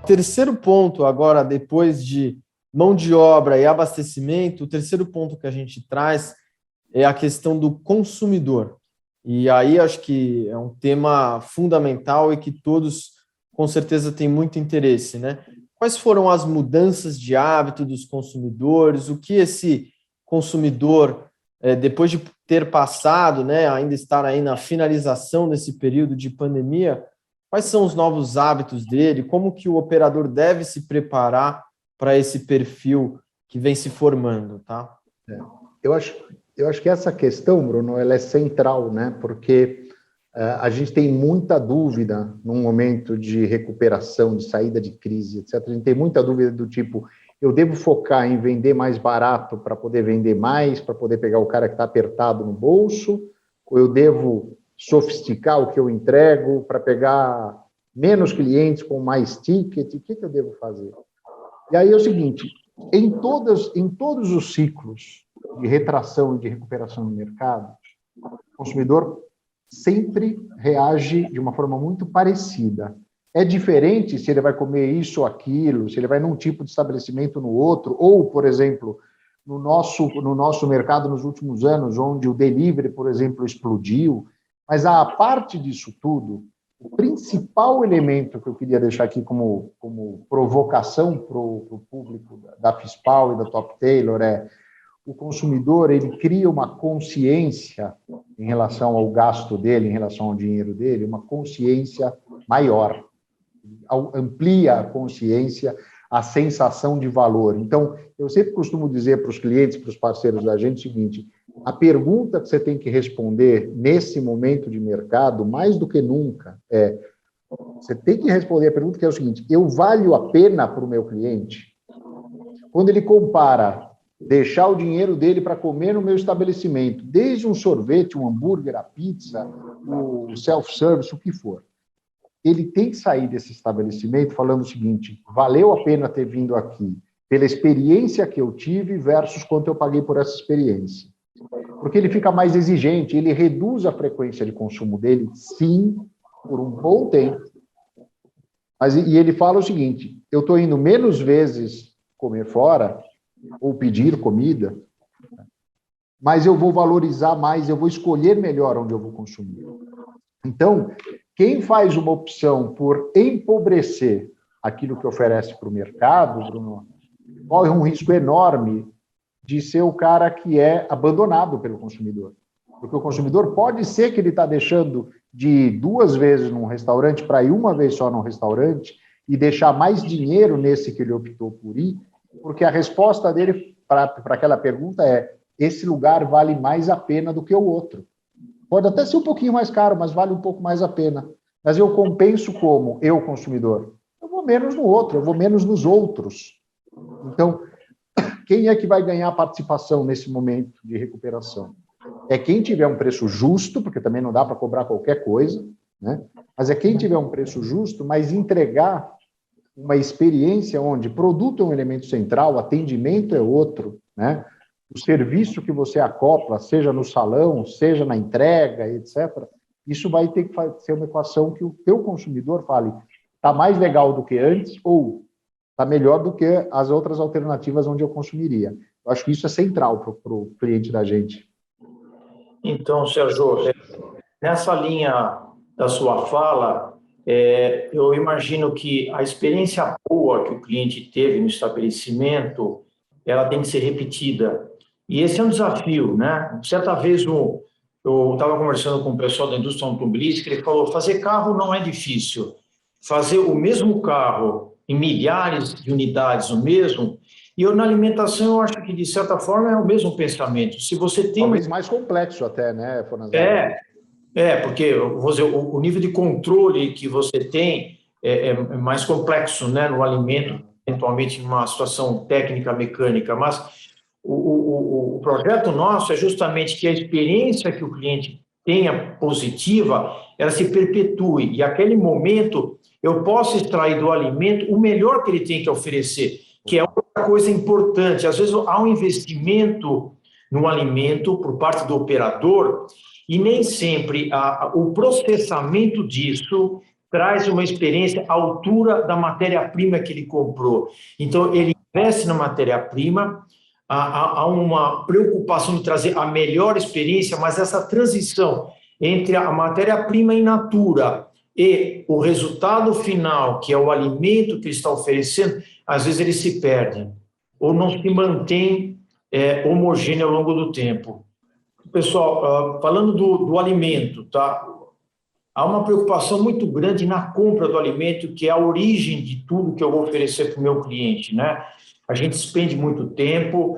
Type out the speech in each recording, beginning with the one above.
terceiro ponto agora, depois de mão de obra e abastecimento, o terceiro ponto que a gente traz é a questão do consumidor. E aí acho que é um tema fundamental e que todos, com certeza, têm muito interesse, né? Quais foram as mudanças de hábito dos consumidores? O que esse consumidor, depois de ter passado, né, ainda estar aí na finalização desse período de pandemia, quais são os novos hábitos dele? Como que o operador deve se preparar para esse perfil que vem se formando, tá? Eu acho que essa questão, Bruno, ela é central, né? Porque a gente tem muita dúvida num momento de recuperação, de saída de crise, etc. A gente tem muita dúvida do tipo, eu devo focar em vender mais barato para poder vender mais, para poder pegar o cara que está apertado no bolso, ou eu devo sofisticar o que eu entrego para pegar menos clientes com mais ticket, o que eu devo fazer? E aí é o seguinte, em todos os ciclos de retração e de recuperação no mercado, o consumidor sempre reage de uma forma muito parecida. É diferente se ele vai comer isso ou aquilo, se ele vai num tipo de estabelecimento no outro, ou, por exemplo, no nosso mercado nos últimos anos, onde o delivery, por exemplo, explodiu. Mas, a parte disso tudo, o principal elemento que eu queria deixar aqui como provocação para o público da Fispal e da Top Tailor é o consumidor, ele cria uma consciência em relação ao gasto dele, em relação ao dinheiro dele, uma consciência maior. Amplia a consciência, a sensação de valor. Então, eu sempre costumo dizer para os clientes, para os parceiros da gente, o seguinte, a pergunta que você tem que responder nesse momento de mercado, mais do que nunca, você tem que responder a pergunta que é o seguinte, eu valho a pena para o meu cliente? Quando ele compara deixar o dinheiro dele para comer no meu estabelecimento, desde um sorvete, um hambúrguer, a pizza, o self-service, o que for, ele tem que sair desse estabelecimento falando o seguinte, valeu a pena ter vindo aqui, pela experiência que eu tive versus quanto eu paguei por essa experiência. Porque ele fica mais exigente, ele reduz a frequência de consumo dele, sim, por um bom tempo. E ele fala o seguinte, eu estou indo menos vezes comer fora, ou pedir comida, mas eu vou valorizar mais, eu vou escolher melhor onde eu vou consumir. Então, quem faz uma opção por empobrecer aquilo que oferece para o mercado, Bruno, corre um risco enorme de ser o cara que é abandonado pelo consumidor. Porque o consumidor pode ser que ele está deixando de ir 2 vezes num restaurante para ir 1 vez só num restaurante e deixar mais dinheiro nesse que ele optou por ir, porque a resposta dele para aquela pergunta é esse lugar vale mais a pena do que o outro. Pode até ser um pouquinho mais caro, mas vale um pouco mais a pena. Mas eu compenso como eu, consumidor? Eu vou menos no outro, eu vou menos nos outros. Então, quem é que vai ganhar participação nesse momento de recuperação? É quem tiver um preço justo, porque também não dá para cobrar qualquer coisa, né? Mas é quem tiver um preço justo, mas entregar uma experiência onde produto é um elemento central, atendimento é outro, né? O serviço que você acopla, seja no salão, seja na entrega, etc., isso vai ter que ser uma equação que o teu consumidor fale, está mais legal do que antes ou está melhor do que as outras alternativas onde eu consumiria. Eu acho que isso é central para o cliente da gente. Então, Sérgio, nessa linha da sua fala, eu imagino que a experiência boa que o cliente teve no estabelecimento, ela tem que ser repetida. E esse é um desafio, né? Certa vez eu estava conversando com o pessoal da indústria automobilística, ele falou, fazer carro não é difícil. Fazer o mesmo carro em milhares de unidades, o mesmo, e eu, na alimentação, eu acho que, de certa forma, é o mesmo pensamento. Se você tem... Talvez mais complexo até, né, Fornazari? Porque eu vou dizer, o nível de controle que você tem é mais complexo, né, no alimento, eventualmente numa situação técnica, mecânica, mas o projeto nosso é justamente que a experiência que o cliente tenha positiva, ela se perpetue, e aquele momento eu posso extrair do alimento o melhor que ele tem que oferecer, que é outra coisa importante. Às vezes há um investimento no alimento por parte do operador e nem sempre o processamento disso traz uma experiência à altura da matéria-prima que ele comprou. Então, ele investe na matéria-prima, há uma preocupação de trazer a melhor experiência, mas essa transição entre a matéria-prima in natura e o resultado final, que é o alimento que ele está oferecendo, às vezes ele se perde ou não se mantém homogêneo ao longo do tempo. Pessoal, falando do alimento, tá? Há uma preocupação muito grande na compra do alimento, que é a origem de tudo que eu vou oferecer para o meu cliente, né? A gente expende muito tempo,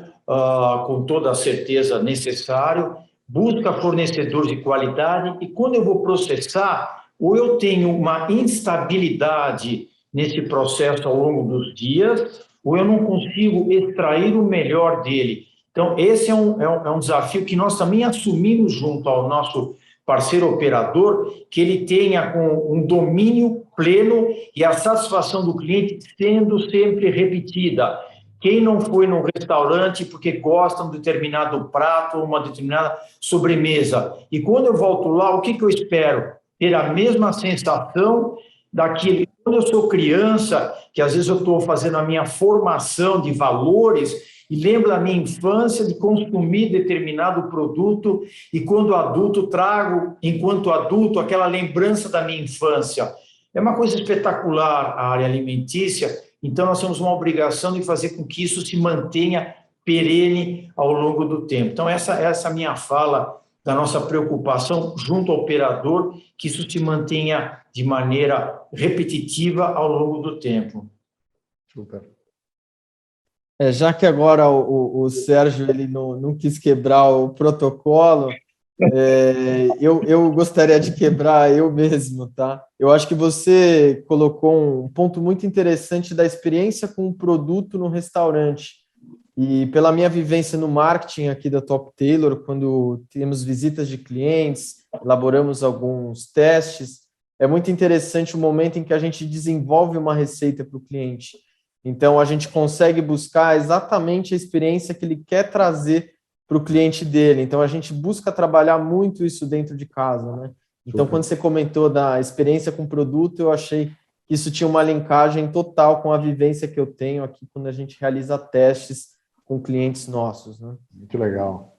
com toda a certeza necessário, busca fornecedores de qualidade, e quando eu vou processar, ou eu tenho uma instabilidade nesse processo ao longo dos dias, ou eu não consigo extrair o melhor dele. Então, esse é um desafio que nós também assumimos junto ao nosso parceiro operador, que ele tenha com um domínio pleno e a satisfação do cliente sendo sempre repetida. Quem não foi num restaurante porque gosta de um determinado prato ou uma determinada sobremesa, e quando eu volto lá, o que eu espero? Ter a mesma sensação daquele. Quando eu sou criança, que às vezes eu estou fazendo a minha formação de valores, e lembro da minha infância de consumir determinado produto, e quando adulto trago, enquanto adulto, aquela lembrança da minha infância. É uma coisa espetacular a área alimentícia, então nós temos uma obrigação de fazer com que isso se mantenha perene ao longo do tempo. Então essa é a minha fala da nossa preocupação junto ao operador, que isso se mantenha de maneira repetitiva ao longo do tempo. Super. Já que agora o Sérgio ele não quis quebrar o protocolo, eu gostaria de quebrar eu mesmo, tá? Eu acho que você colocou um ponto muito interessante da experiência com o produto no restaurante. E pela minha vivência no marketing aqui da Top Tailor, quando temos visitas de clientes, elaboramos alguns testes, é muito interessante o momento em que a gente desenvolve uma receita para o cliente. Então, a gente consegue buscar exatamente a experiência que ele quer trazer para o cliente dele. Então, a gente busca trabalhar muito isso dentro de casa, né? Então, quando você comentou da experiência com o produto, eu achei que isso tinha uma linkagem total com a vivência que eu tenho aqui quando a gente realiza testes com clientes nossos, né? Muito legal.